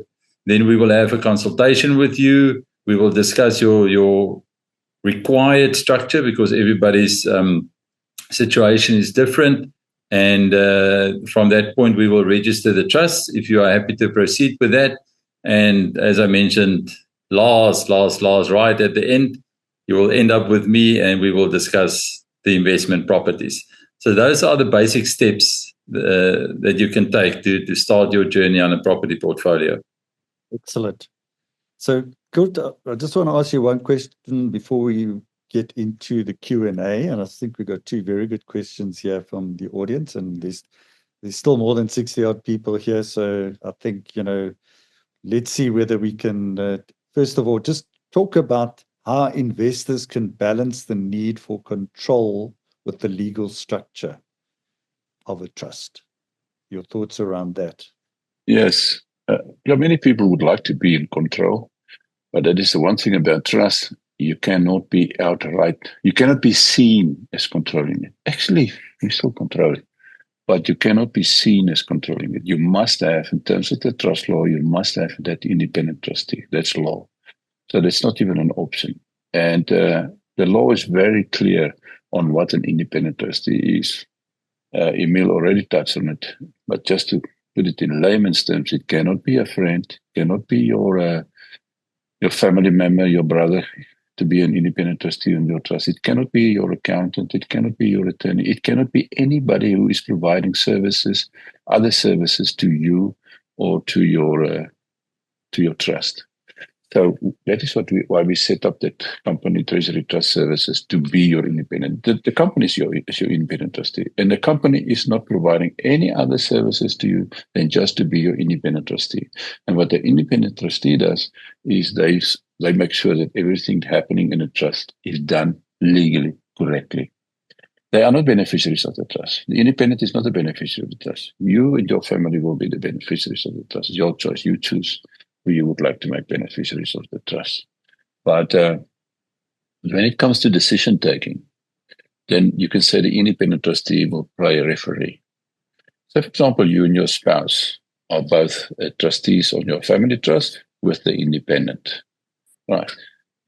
then we will have a consultation with you. We will discuss your required structure, because everybody's situation is different. And from that point, we will register the trust if you are happy to proceed with that. And as I mentioned, last, right at the end, you will end up with me and we will discuss the investment properties. So those are the basic steps that you can take to start your journey on a property portfolio. Excellent. So, Kurt, I just want to ask you one question before we get into the Q&A, and I think we've got two very good questions here from the audience, and there's still more than 60 odd people here, so I think, let's see whether we can, first of all, just talk about how investors can balance the need for control with the legal structure of a trust. Your thoughts around that? Yes. Many people would like to be in control, but that is the one thing about trust. You cannot be seen as controlling it. Actually, you still control it, but you cannot be seen as controlling it. You must have, in terms of the trust law, you must have that independent trustee. That's law. So that's not even an option. And the law is very clear on what an independent trustee is. Emil already touched on it, but just to put it in layman's terms, it cannot be a friend, cannot be your family member, your brother, to be an independent trustee on your trust. It cannot be your accountant. It cannot be your attorney. It cannot be anybody who is providing services, other services to you or to your trust. So that is why we set up that company, Treasury Trust Services, to be your independent. The company is your independent trustee, and the company is not providing any other services to you than just to be your independent trustee. And what the independent trustee does is they make sure that everything happening in a trust is done legally correctly. They are not beneficiaries of the trust. The independent is not a beneficiary of the trust. You and your family will be the beneficiaries of the trust. It's your choice. You choose who you would like to make beneficiaries of the trust. But when it comes to decision taking, then you can say the independent trustee will play a referee. So, for example, you and your spouse are both trustees on your family trust with the independent, right?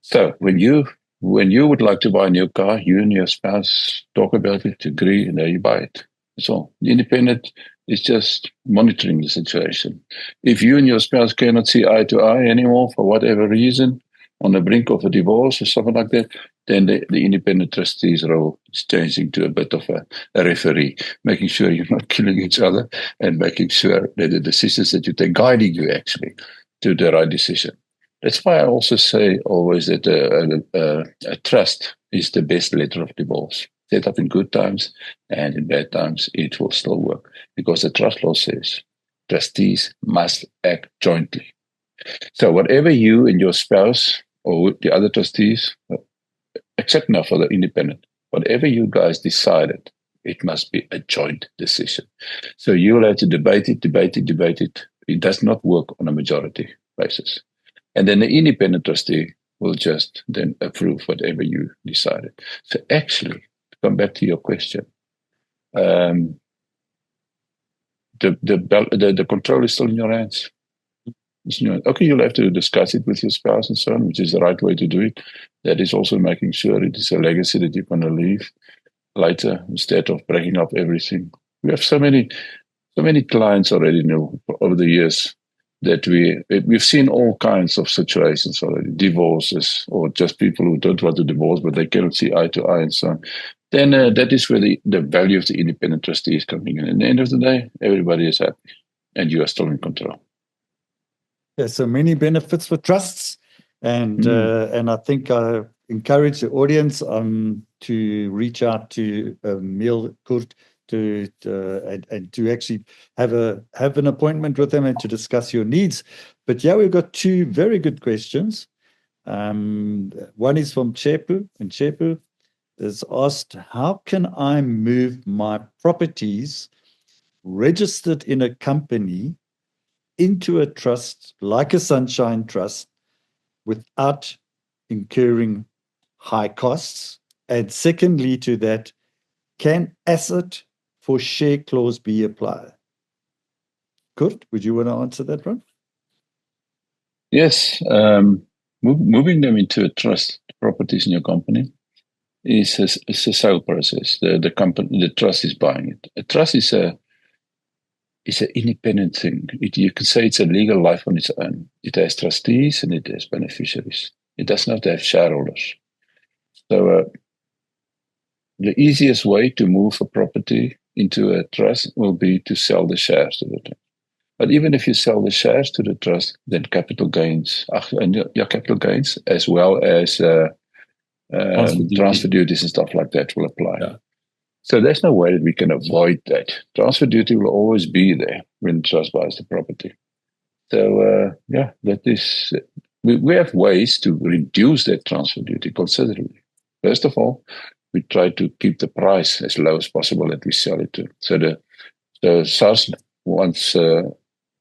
So when you would like to buy a new car, you and your spouse talk about it, agree, and there you buy it. That's all. The independent is just monitoring the situation. If you and your spouse cannot see eye to eye anymore for whatever reason, on the brink of a divorce or something like that, then the independent trustee's role is changing to a bit of a referee, making sure you're not killing each other and making sure that the decisions that you take, guiding you actually to the right decision. That's why I also say always that a trust is the best letter of divorce. Set up in good times and in bad times, it will still work, because the trust law says trustees must act jointly. So whatever you and your spouse or the other trustees, except now for the independent, whatever you guys decided, it must be a joint decision. So you will have to debate it. It does not work on a majority basis. And then the independent trustee will just then approve whatever you decided. So actually, to come back to your question, the control is still in your hands. Okay, you'll have to discuss it with your spouse and so on, which is the right way to do it. That is also making sure it is a legacy that you're going to leave later, instead of breaking up everything. We have so many clients already know over the years that we've seen all kinds of situations already, divorces, or just people who don't want to divorce, but they cannot see eye to eye and so on. Then that is where the value of the independent trustee is coming in. At the end of the day, everybody is happy, and you are still in control. There's so many benefits for trusts, and I think I encourage the audience to reach out to Emil Kurt and to actually have an appointment with them and to discuss your needs. But yeah, we've got two very good questions. One is from Chepu, and Chepu is asked, how can I move my properties registered in a company into a trust like a sunshine trust without incurring high costs? And secondly to that, can asset for share clause be applied? Kurt, would you want to answer that one? Yes. Moving them into a trust, properties in your company, is a sale process. The trust is buying it. A trust is an independent thing. You could say it's a legal life on its own. It has trustees and it has beneficiaries. It does not have shareholders. So the easiest way to move a property into a trust will be to sell the shares to the trust. But even if you sell the shares to the trust, then capital gains as well as transfer duties and stuff like that will apply. Yeah. So there's no way that we can avoid that. Transfer duty will always be there when the trust buys the property. So that is, we have ways to reduce that transfer duty considerably. First of all, we try to keep the price as low as possible that we sell it to. So the SARS wants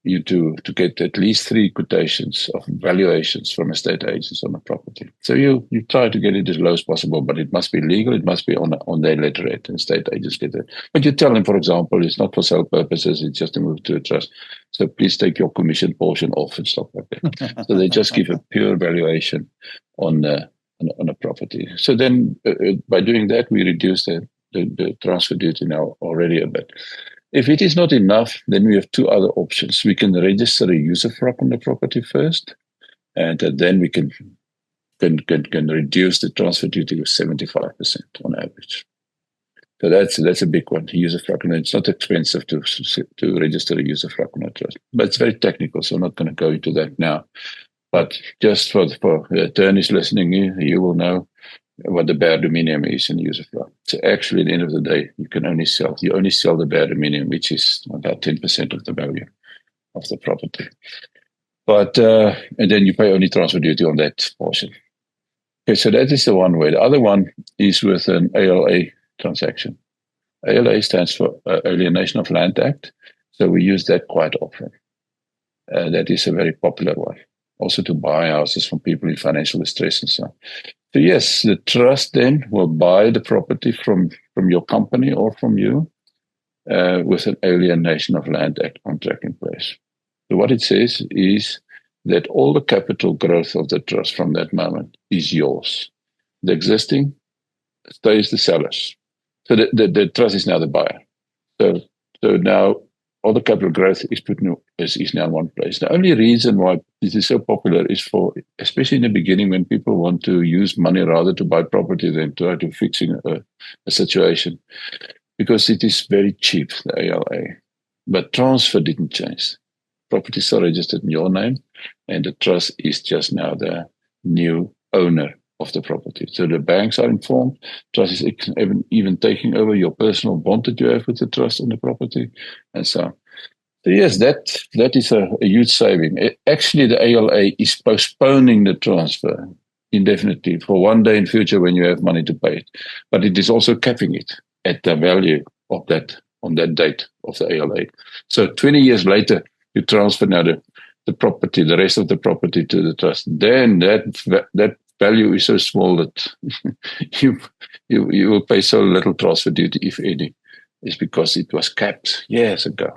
you to get at least 3 quotations of valuations from estate agents on a property. So you try to get it as low as possible, but it must be legal. It must be on their letterhead, and estate agents get it. But you tell them, for example, it's not for sale purposes, it's just to move to a trust. So please take your commission portion off and stuff like that. So they just give a pure valuation on a property. So then by doing that, we reduce the transfer duty now already a bit. If it is not enough, then we have 2 other options. We can register a usufruct on the property first, and then we can reduce the transfer duty to 75% on average. So that's a big one, usufruct, and it's not expensive to register a usufruct on a trust. But it's very technical, so I'm not going to go into that now. But just for the attorneys listening, you will know what the bare dominium is in usufruct. So actually, at the end of the day, you only sell the bare dominium, which is about 10% of the value of the property. But and then you pay only transfer duty on that portion. Okay, so that is the one way. The other one is with an ALA transaction. ALA stands for Alienation of Land Act. So we use that quite often. That is a very popular one. Also to buy houses from people in financial distress and so on. So yes, the trust then will buy the property from your company or from you with an Alienation of Land Act contract in place. So what it says is that all the capital growth of the trust from that moment is yours. The existing stays the seller's. So the trust is now the buyer. So now all the capital growth is now in one place. The only reason why this is so popular is for, especially in the beginning, when people want to use money rather to buy property than try to fixing a situation, because it is very cheap, the ALA. But transfer didn't change. Property is still registered in your name, and the trust is just now the new owner of the property. So the banks are informed. Trust is even taking over your personal bond that you have with the trust on the property, and so on. So yes, that is a huge saving. Actually, the ALA is postponing the transfer indefinitely for one day in future when you have money to pay it. But it is also capping it at the value of that on that date of the ALA. So 20 years later, you transfer now the property, the rest of the property to the trust. Then that value is so small that you will pay so little transfer duty, if any. It's because it was capped years ago.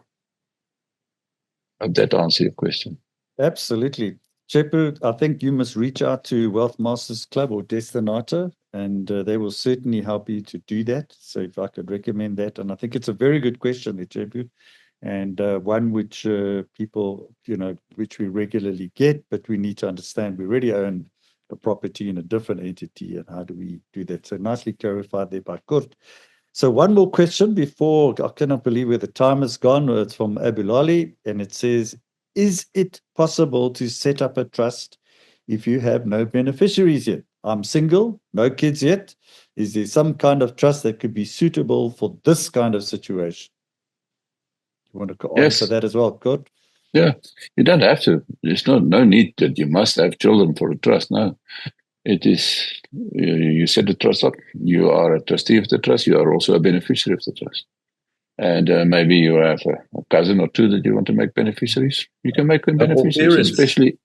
Hope that answers your question. Absolutely. Chepu, I think you must reach out to Wealth Masters Club or Destinata, and they will certainly help you to do that. So if I could recommend that. And I think it's a very good question, Chepu, and one which people, which we regularly get, but we need to understand we already own a property in a different entity, and how do we do that? So nicely clarified there by Kurt. So one more question before, I cannot believe where the time has gone. It's from Abulali, and it says, is it possible to set up a trust if you have no beneficiaries yet? I'm single, no kids yet. Is there some kind of trust that could be suitable for this kind of situation? You want to answer that as well, Kurt? Yeah, you don't have to. There's no need that you must have children for a trust. No, it is, you set the trust up. You are a trustee of the trust. You are also a beneficiary of the trust. And maybe you have a cousin or two that you want to make beneficiaries. You can make them Or beneficiaries, parents. especially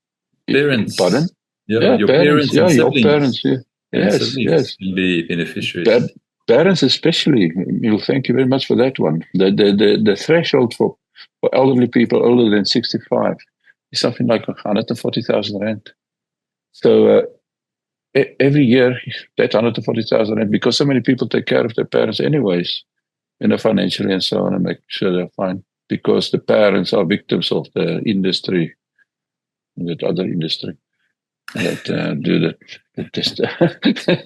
Parents. pardon? Yeah, your parents. parents and Your siblings. parents. Yeah. And Yes, siblings yes. can be beneficiaries. Parents especially. Thank you very much for that one. The threshold for elderly people older than 65 is something like 140,000 rand. So every year that 140,000 rand, because so many people take care of their parents anyways, financially and so on, and make sure they're fine. Because the parents are victims of the industry, that other industry that do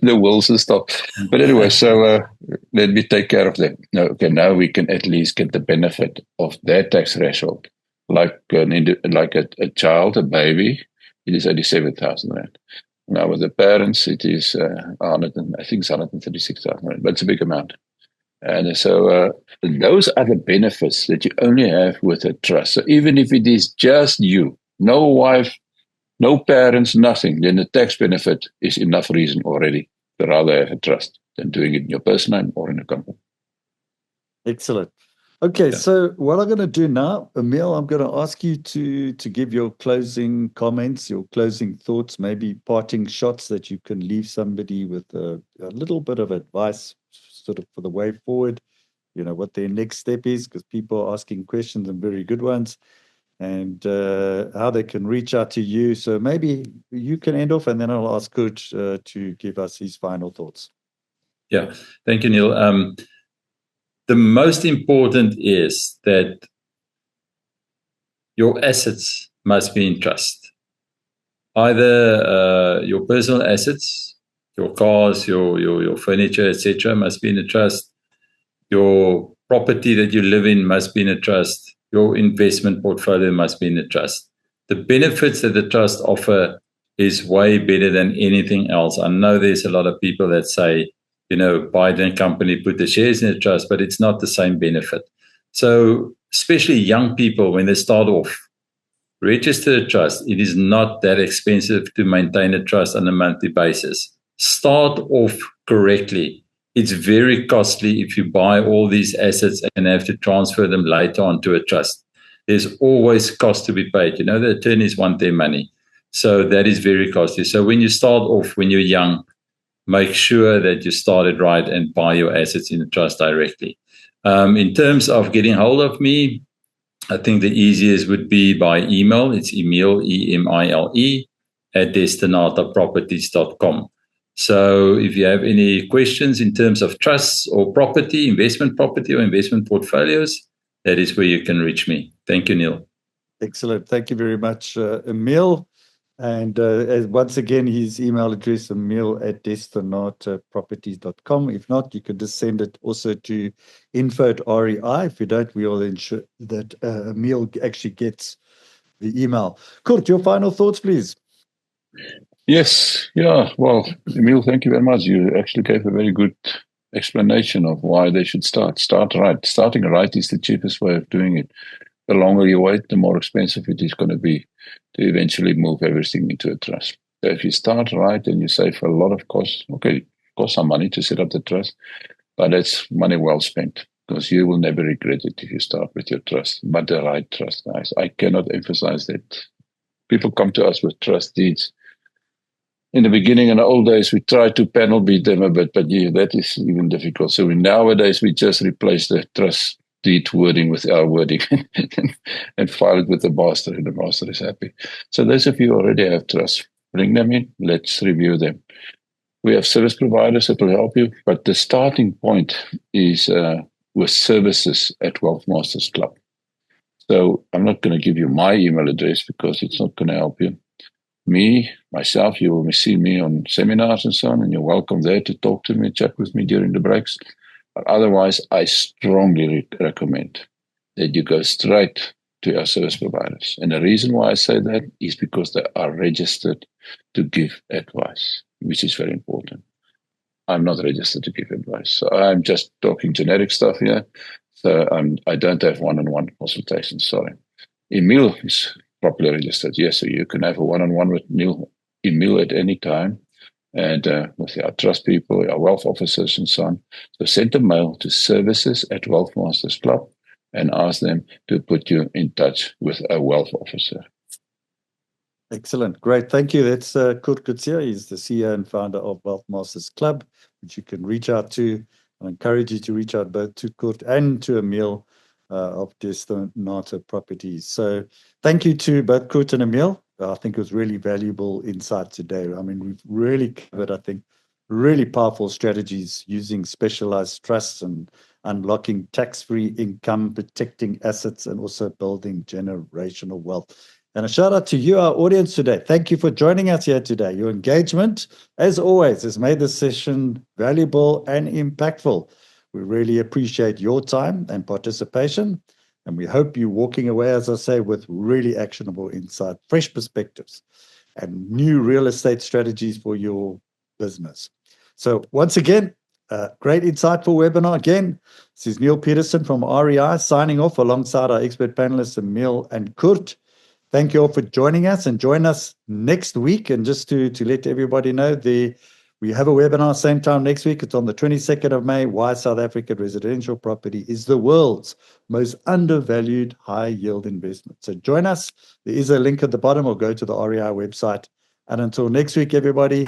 the wills and stuff. But anyway, so let me take care of them. Now we can at least get the benefit of their tax threshold. Like a child, a baby, it is 87,000 rand. Now with the parents, it is 136,000 rand, but it's a big amount. And so those are the benefits that you only have with a trust. So even if it is just you, no wife, no parents, nothing, then the tax benefit is enough reason already to rather have a trust than doing it in your personal name or in a company. Excellent. Okay, so what I'm going to do now, Emile, I'm going to ask you to give your closing comments, your closing thoughts, maybe parting shots that you can leave somebody with a little bit of advice sort of for the way forward, what their next step is, because people are asking questions and very good ones, and how they can reach out to you. So maybe you can end off, and then I'll ask Coach to give us his final thoughts. Yeah, thank you, Neil. The most important is that your assets must be in trust. Either your personal assets, your cars, your furniture, etc., must be in a trust. Your property that you live in must be in a trust. Your investment portfolio must be in a trust. The benefits that the trust offer is way better than anything else. I know there's a lot of people that say, Biden company put the shares in a trust, but it's not the same benefit. So especially young people, when they start off, register a trust. It is not that expensive to maintain a trust on a monthly basis. Start off correctly. It's very costly if you buy all these assets and have to transfer them later on to a trust. There's always cost to be paid. The attorneys want their money. So that is very costly. So when you start off, when you're young, make sure that you started right and buy your assets in a trust directly. In terms of getting hold of me, I think the easiest would be by email. It's Emile, E-M-I-L-E, @destinataproperties.com. So if you have any questions in terms of trusts or property, investment property or investment portfolios, that is where you can reach me. Thank you, Neil. Excellent. Thank you very much, Emile. And once again, his email address, emile@destinataproperties.com. If not, you can just send it also to info@REI. If you don't, we will ensure that Emile actually gets the email. Kurt, your final thoughts, please. Yes. Yeah. Well, Emile, thank you very much. You actually gave a very good explanation of why they should start. Start right. Starting right is the cheapest way of doing it. The longer you wait, the more expensive it is going to be to eventually move everything into a trust. So if you start right and you save a lot of costs, it costs some money to set up the trust, but it's money well spent because you will never regret it if you start with your trust, but the right trust, guys. I cannot emphasize that. People come to us with trust deeds. In the beginning, in the old days, we tried to panel beat them a bit, but yeah, that is even difficult. So nowadays, we just replace the trust deed wording with our wording and file it with the master, and the master is happy. So those of you who already have trust, bring them in. Let's review them. We have service providers that will help you, but the starting point is with services at Wealth Masters Club. So I'm not going to give you my email address because it's not going to help you. Myself, you will see me on seminars and so on, and you're welcome there to talk to me, chat with me during the breaks. But otherwise, I strongly recommend that you go straight to our service providers. And the reason why I say that is because they are registered to give advice, which is very important. I'm not registered to give advice. So I'm just talking generic stuff here. So I don't have one-on-one consultations, sorry. Emile is properly registered, yes, so you can have a one-on-one with Emile at any time. and with our trust people, our wealth officers, and so on. So send a mail to services@Wealth Club and ask them to put you in touch with a wealth officer. Excellent. Great. Thank you. That's Kurt Kutsia. He's the CEO and founder of Wealth Masters Club, which you can reach out to. I encourage you to reach out both to Kurt and to Emil of Destinata Properties. So thank you to both Kurt and Emil. I think it was really valuable insight today. I mean, we've really covered, I think, really powerful strategies using specialized trusts and unlocking tax-free income, protecting assets, and also building generational wealth. And a shout out to you, our audience today. Thank you for joining us here today. Your engagement, as always, has made this session valuable and impactful. We really appreciate your time and participation. And we hope you're walking away, as I say, with really actionable insight, fresh perspectives, and new real estate strategies for your business. So once again, great insightful webinar again. This is Neil Peterson from REI signing off alongside our expert panelists, Emil and Kurt. Thank you all for joining us, and join us next week. And just to let everybody know, we have a webinar same time next week. It's on the 22nd of May, why South African residential property is the world's most undervalued high yield investment. So join us. There is a link at the bottom, or go to the REI website. And until next week, everybody,